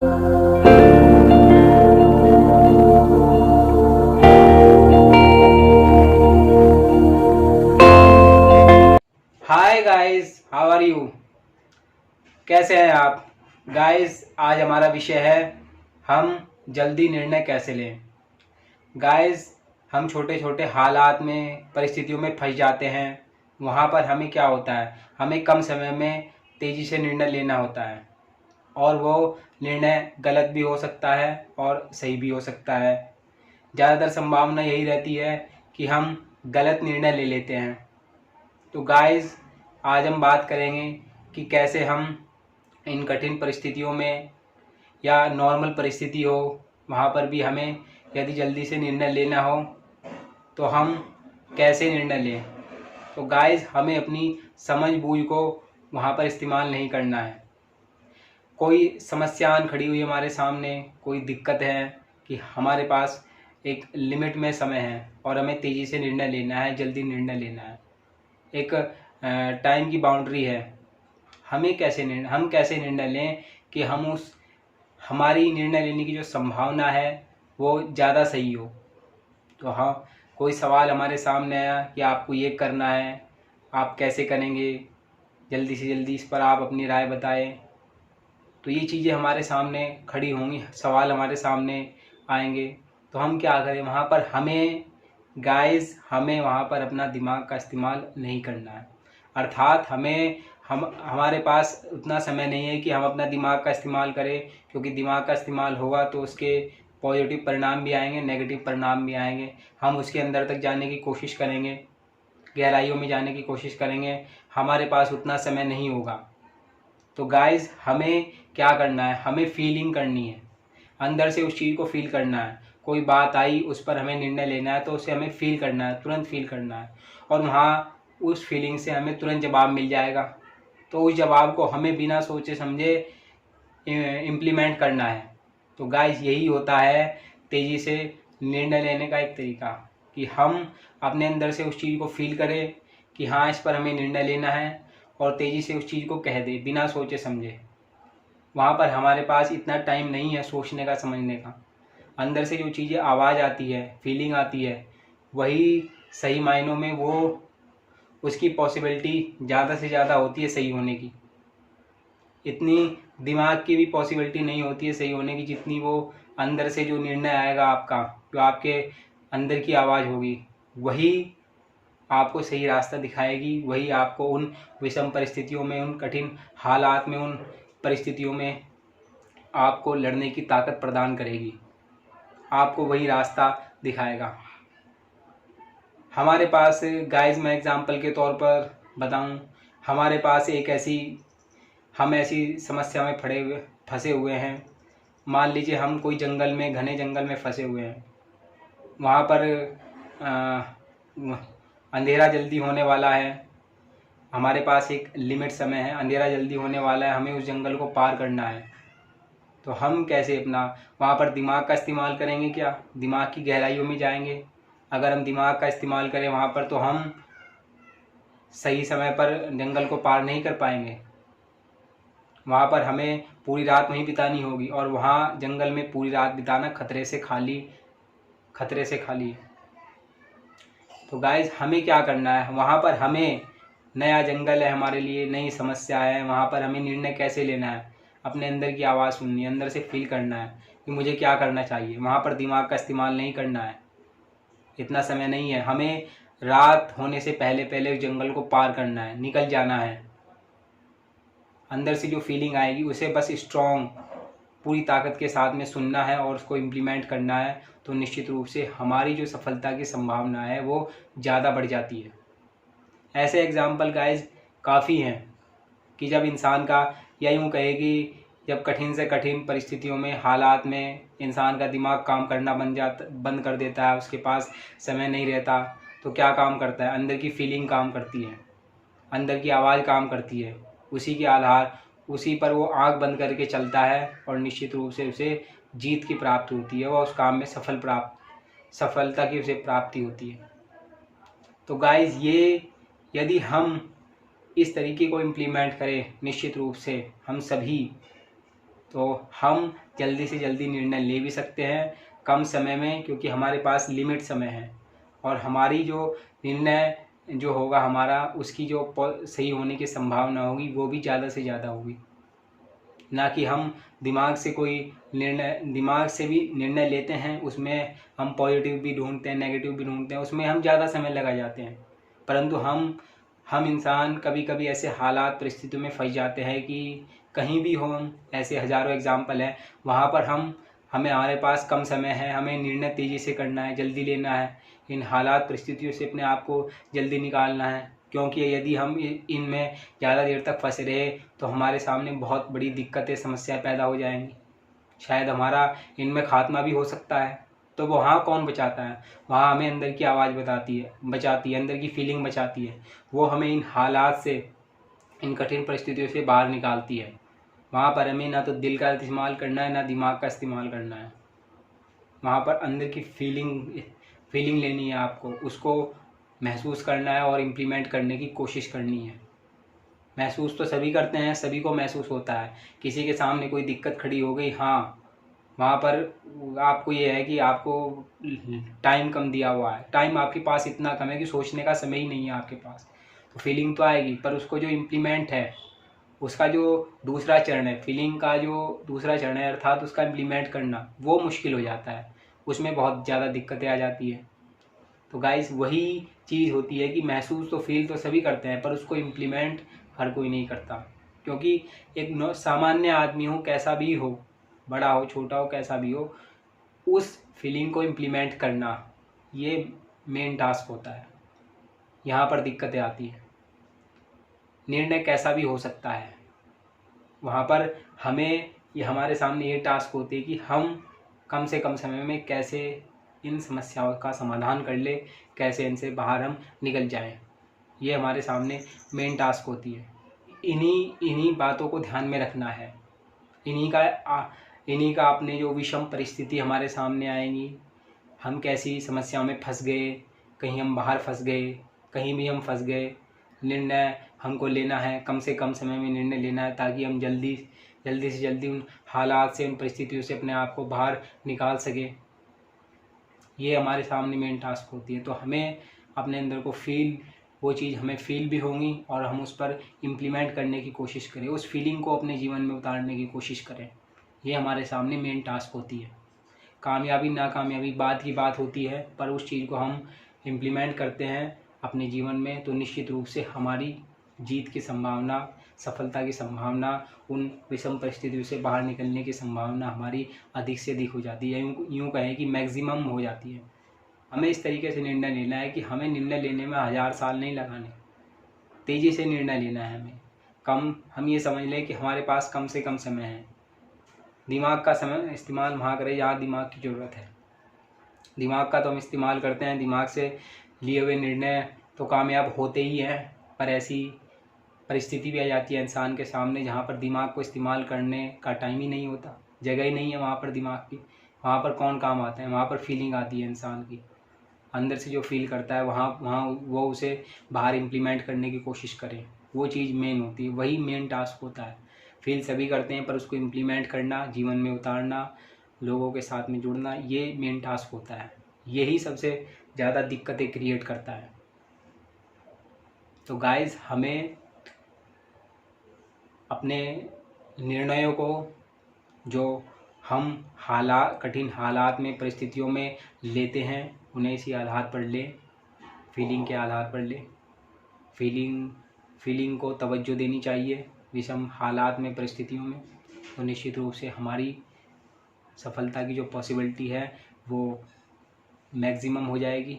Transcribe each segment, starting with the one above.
Hi guys, how are you? कैसे हैं आप गाइस? आज हमारा विषय है हम जल्दी निर्णय कैसे लें। गाइस, हम छोटे छोटे हालात में, परिस्थितियों में फंस जाते हैं। वहाँ पर हमें क्या होता है, हमें कम समय में तेज़ी से निर्णय लेना होता है और वो निर्णय गलत भी हो सकता है और सही भी हो सकता है। ज़्यादातर संभावना यही रहती है कि हम गलत निर्णय ले लेते हैं। तो गाइस, आज हम बात करेंगे कि कैसे हम इन कठिन परिस्थितियों में या नॉर्मल परिस्थिति हो, वहाँ पर भी हमें यदि जल्दी से निर्णय लेना हो तो हम कैसे निर्णय लें। तो गाइस, हमें अपनी समझ बूझ को वहाँ पर इस्तेमाल नहीं करना है। कोई समस्या खड़ी हुई हमारे सामने, कोई दिक्कत है कि हमारे पास एक लिमिट में समय है और हमें तेज़ी से निर्णय लेना है, जल्दी निर्णय लेना है, एक टाइम की बाउंड्री है। हम कैसे निर्णय लें कि हम उस हमारी निर्णय लेने की जो संभावना है वो ज़्यादा सही हो। तो हाँ, कोई सवाल हमारे सामने आया कि आपको ये करना है, आप कैसे करेंगे, जल्दी से जल्दी इस पर आप अपनी राय बताएं। तो ये चीज़ें हमारे सामने खड़ी होंगी, सवाल हमारे सामने आएंगे, तो हम क्या करें। वहाँ पर हमें वहाँ पर अपना दिमाग का इस्तेमाल नहीं करना है। अर्थात हमारे पास उतना समय नहीं है कि हम अपना दिमाग का इस्तेमाल करें, क्योंकि दिमाग का इस्तेमाल होगा तो उसके पॉजिटिव परिणाम भी आएंगे, नेगेटिव परिणाम भी आएंगे। हम उसके अंदर तक जाने की कोशिश करेंगे, गहराइयों में जाने की कोशिश करेंगे, हमारे पास उतना समय नहीं होगा। तो गाइस, हमें क्या करना है, हमें फीलिंग करनी है, अंदर से उस चीज़ को फील करना है। कोई बात आई, उस पर हमें निर्णय लेना है तो उसे हमें फील करना है, तुरंत फील करना है, और वहाँ उस फीलिंग से हमें तुरंत जवाब मिल जाएगा। तो उस जवाब को हमें बिना सोचे समझे इम्प्लीमेंट करना है। तो गाइस, यही होता है तेज़ी से निर्णय लेने का एक तरीका, कि हम अपने अंदर से उस चीज़ को फील करें कि हाँ, इस पर हमें निर्णय लेना है, और तेज़ी से उस चीज़ को कह दें बिना सोचे समझे। वहाँ पर हमारे पास इतना टाइम नहीं है सोचने का, समझने का। अंदर से जो चीज़ें आवाज़ आती है, फीलिंग आती है, वही सही मायनों में वो उसकी पॉसिबिलिटी ज़्यादा से ज़्यादा होती है सही होने की। इतनी दिमाग की भी पॉसिबिलिटी नहीं होती है सही होने की, जितनी वो अंदर से जो निर्णय आएगा आपका, जो आपके अंदर की आवाज़ होगी, वही आपको सही रास्ता दिखाएगी, वही आपको उन विषम परिस्थितियों में, उन कठिन हालात में, उन परिस्थितियों में आपको लड़ने की ताकत प्रदान करेगी, आपको वही रास्ता दिखाएगा। हमारे पास गाइस, मैं एग्जांपल के तौर पर बताऊं, हमारे पास हम ऐसी समस्या में फंसे हुए हैं। मान लीजिए हम कोई जंगल में, घने जंगल में फंसे हुए हैं। वहाँ पर अंधेरा जल्दी होने वाला है, हमारे पास एक लिमिट समय है, अंधेरा जल्दी होने वाला है, हमें उस जंगल को पार करना है। तो हम कैसे अपना वहाँ पर दिमाग का इस्तेमाल करेंगे? क्या दिमाग की गहराइयों में जाएंगे? अगर हम दिमाग का इस्तेमाल करें वहाँ पर, तो हम सही समय पर जंगल को पार नहीं कर पाएंगे। वहाँ पर हमें पूरी रात वहीं बितानी होगी, और वहाँ जंगल में पूरी रात बिताना खतरे से खाली है। तो गाइस, हमें क्या करना है, वहाँ पर हमें, नया जंगल है हमारे लिए, नई समस्या है, वहाँ पर हमें निर्णय कैसे लेना है, अपने अंदर की आवाज़ सुननी है, अंदर से फील करना है कि मुझे क्या करना चाहिए। वहाँ पर दिमाग का इस्तेमाल नहीं करना है, इतना समय नहीं है। हमें रात होने से पहले पहले जंगल को पार करना है, निकल जाना है। अंदर से जो फीलिंग आएगी उसे बस स्ट्रॉन्ग, पूरी ताकत के साथ में सुनना है और उसको इम्प्लीमेंट करना है। तो निश्चित रूप से हमारी जो सफलता की संभावना है वो ज़्यादा बढ़ जाती है। ऐसे एग्जाम्पल गाइज काफ़ी हैं कि जब इंसान का, या यूँ कहे कि जब कठिन से कठिन परिस्थितियों में, हालात में इंसान का दिमाग काम करना बंद कर देता है, उसके पास समय नहीं रहता, तो क्या काम करता है, अंदर की फीलिंग काम करती है, अंदर की आवाज़ काम करती है। उसी के आधार, उसी पर वो आंख बंद करके चलता है, और निश्चित रूप से उसे जीत की प्राप्ति होती है, वह उस काम में सफलता की उसे प्राप्ति होती है। तो गाइज़, ये यदि हम इस तरीके को इम्प्लीमेंट करें, निश्चित रूप से हम सभी, तो हम जल्दी से जल्दी निर्णय ले भी सकते हैं कम समय में, क्योंकि हमारे पास लिमिट समय है। और हमारी जो निर्णय जो होगा हमारा, उसकी जो सही होने की संभावना होगी वो भी ज़्यादा से ज़्यादा होगी। ना कि हम दिमाग से भी निर्णय लेते हैं, उसमें हम पॉजिटिव भी ढूंढते हैं, नेगेटिव भी ढूंढते हैं, उसमें हम ज़्यादा समय लगा जाते हैं। परंतु हम इंसान कभी कभी ऐसे हालात परिस्थितियों में फंस जाते हैं कि कहीं भी हो, हम ऐसे हज़ारों एग्जाम्पल हैं, वहाँ पर हमारे पास कम समय है, हमें निर्णय तेज़ी से करना है, जल्दी लेना है, इन हालात परिस्थितियों से अपने आप को जल्दी निकालना है। क्योंकि यदि हम इनमें ज़्यादा देर तक फंसे रहे तो हमारे सामने बहुत बड़ी दिक्कतें, समस्याएं पैदा हो जाएंगी। शायद हमारा इनमें खात्मा भी हो सकता है। तो वहाँ कौन बचाता है? वहाँ हमें अंदर की आवाज़ बचाती है, अंदर की फीलिंग बचाती है। वो हमें इन हालात से, इन कठिन परिस्थितियों से बाहर निकालती है। वहाँ पर हमें ना तो दिल का इस्तेमाल करना है, ना दिमाग का इस्तेमाल करना है। वहाँ पर अंदर की फीलिंग लेनी है आपको, उसको महसूस करना है और इम्प्लीमेंट करने की कोशिश करनी है। महसूस तो सभी करते हैं, सभी को महसूस होता है। किसी के सामने कोई दिक्कत खड़ी हो गई, हाँ, वहाँ पर आपको ये है कि आपको टाइम कम दिया हुआ है, टाइम आपके पास इतना कम है कि सोचने का समय ही नहीं है आपके पास, तो फीलिंग तो आएगी। पर उसको जो इम्प्लीमेंट है, उसका जो दूसरा चरण है, फीलिंग का जो दूसरा चरण है, अर्थात उसका इम्प्लीमेंट करना, वो मुश्किल हो जाता है। उसमें बहुत ज़्यादा दिक्कतें आ जाती है। तो गाइस, वही चीज़ होती है कि महसूस तो फील तो सभी करते हैं, पर उसको इम्प्लीमेंट हर कोई नहीं करता। क्योंकि एक सामान्य आदमी हो, कैसा भी हो, बड़ा हो छोटा हो, कैसा भी हो, उस फीलिंग को इम्प्लीमेंट करना ये मेन टास्क होता है। यहाँ पर दिक्कतें आती हैं। निर्णय कैसा भी हो सकता है, वहाँ पर हमारे सामने ये टास्क होती है कि हम कम से कम समय में कैसे इन समस्याओं का समाधान कर ले, कैसे इनसे बाहर हम निकल जाएं। ये हमारे सामने मेन टास्क होती है। इन्हीं बातों को ध्यान में रखना है। इन्हीं का अपने जो विषम परिस्थिति हमारे सामने आएंगी, हम कैसी समस्याओं में फंस गए, कहीं हम बाहर फंस गए, कहीं भी हम फंस गए, निर्णय हमको लेना है, कम से कम समय में निर्णय लेना है, ताकि हम जल्दी से जल्दी उन हालात से, उन परिस्थितियों से अपने आप को बाहर निकाल सके। ये हमारे सामने मेन टास्क होती है। तो हमें अपने अंदर को वो चीज़ हमें फील भी होंगी और हम उस पर इम्प्लीमेंट करने की कोशिश करें, उस फीलिंग को अपने जीवन में उतारने की कोशिश करें। ये हमारे सामने मेन टास्क होती है। कामयाबी नाकामयाबी बात की बात होती है, पर उस चीज़ को हम इम्प्लीमेंट करते हैं अपने जीवन में, तो निश्चित रूप से हमारी जीत की संभावना, सफलता की संभावना, उन विषम परिस्थितियों से बाहर निकलने की संभावना हमारी अधिक से अधिक हो जाती है। यूँ कहें कि मैक्सिमम हो जाती है। हमें इस तरीके से निर्णय लेना है कि हमें निर्णय लेने में 1000 साल नहीं लगाने, तेज़ी से निर्णय लेना है हमें। हम ये समझ लें कि हमारे पास कम से कम समय है। दिमाग का समय इस्तेमाल वहाँ करें जहाँ दिमाग की ज़रूरत है। दिमाग का तो हम इस्तेमाल करते हैं, दिमाग से लिए हुए निर्णय तो कामयाब होते ही हैं, पर ऐसी परिस्थिति भी आ जाती है इंसान के सामने जहाँ पर दिमाग को इस्तेमाल करने का टाइम ही नहीं होता, जगह ही नहीं है वहाँ पर दिमाग की। वहाँ पर कौन काम आता है? वहाँ पर फीलिंग आती है इंसान की, अंदर से जो फील करता है, वहाँ वो उसे बाहर इम्प्लीमेंट करने की कोशिश करें। वो चीज़ मेन होती है, वही मेन टास्क होता है। फील सभी करते हैं, पर उसको इम्प्लीमेंट करना, जीवन में उतारना, लोगों के साथ में जुड़ना, ये मेन टास्क होता है। यही सबसे ज़्यादा दिक्कतें क्रिएट करता है। तो गाइस, हमें अपने निर्णयों को, जो हम कठिन हालात में, परिस्थितियों में लेते हैं, उन्हें इसी आधार पर लें, फीलिंग के आधार पर लें। फीलिंग को तवज्जो देनी चाहिए विषम हालात में, परिस्थितियों में, तो निश्चित रूप से हमारी सफलता की जो पॉसिबिलिटी है वो मैक्सिमम हो जाएगी।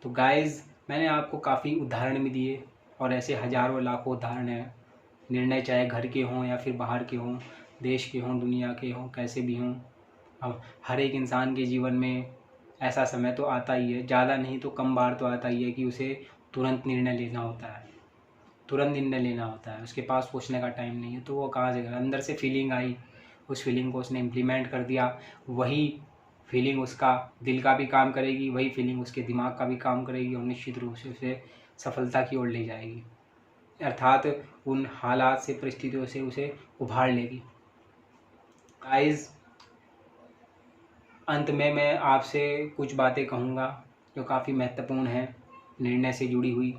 तो गाइस, मैंने आपको काफ़ी उदाहरण भी दिए, और ऐसे हज़ारों लाखों उदाहरण हैं। निर्णय चाहे घर के हों या फिर बाहर के हों, देश के हों, दुनिया के हों, कैसे भी हों, अब हर एक इंसान के जीवन में ऐसा समय तो आता ही है, ज़्यादा नहीं तो कम बार तो आता ही है कि उसे तुरंत निर्णय लेना होता है, तुरंत निर्णय लेना होता है। उसके पास सोचने का टाइम नहीं है, तो वो कहाँ से करें? अंदर से फीलिंग आई, उस फीलिंग को उसने इम्प्लीमेंट कर दिया, वही फीलिंग उसका दिल का भी काम करेगी, वही फीलिंग उसके दिमाग का भी काम करेगी, और निश्चित रूप से उसे सफलता की ओर ले जाएगी, अर्थात उन हालात से, परिस्थितियों से उसे उभार लेगी। गाइस, अंत में मैं आपसे कुछ बातें कहूँगा जो काफ़ी महत्वपूर्ण हैं निर्णय से जुड़ी हुई।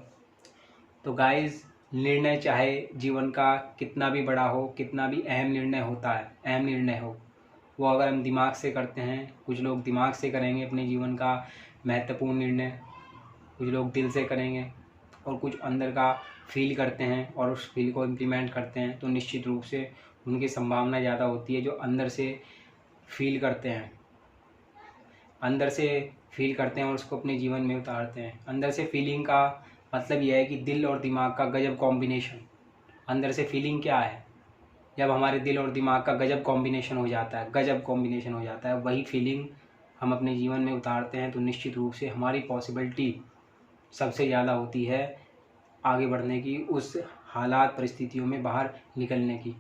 तो गाइस, निर्णय चाहे जीवन का कितना भी बड़ा हो, कितना भी अहम निर्णय होता है, अहम निर्णय हो, वो अगर हम दिमाग से करते हैं, कुछ लोग दिमाग से करेंगे अपने जीवन का महत्वपूर्ण निर्णय, कुछ लोग दिल से करेंगे और कुछ अंदर का फील करते हैं और उस फील को इम्प्लीमेंट करते हैं, तो निश्चित रूप से उनकी संभावना ज़्यादा होती है जो अंदर से फील करते हैं, अंदर से फील करते हैं और उसको अपने जीवन में उतारते हैं। अंदर से फीलिंग का मतलब यह है कि दिल और दिमाग का गजब कॉम्बिनेशन। अंदर से फीलिंग क्या है? जब हमारे दिल और दिमाग का गजब कॉम्बिनेशन हो जाता है, गजब कॉम्बिनेशन हो जाता है, वही फीलिंग हम अपने जीवन में उतारते हैं, तो निश्चित रूप से हमारी पॉसिबिलिटी सबसे ज़्यादा होती है आगे बढ़ने की, उस हालात परिस्थितियों में बाहर निकलने की।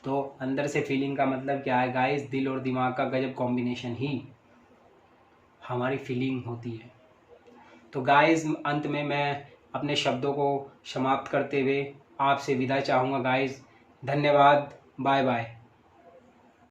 तो अंदर से फीलिंग का मतलब क्या है गाइस? दिल और दिमाग का गजब कॉम्बिनेशन ही हमारी फीलिंग होती है। तो गाइस, अंत में मैं अपने शब्दों को समाप्त करते हुए आपसे विदा चाहूँगा गाइस। धन्यवाद, बाय बाय।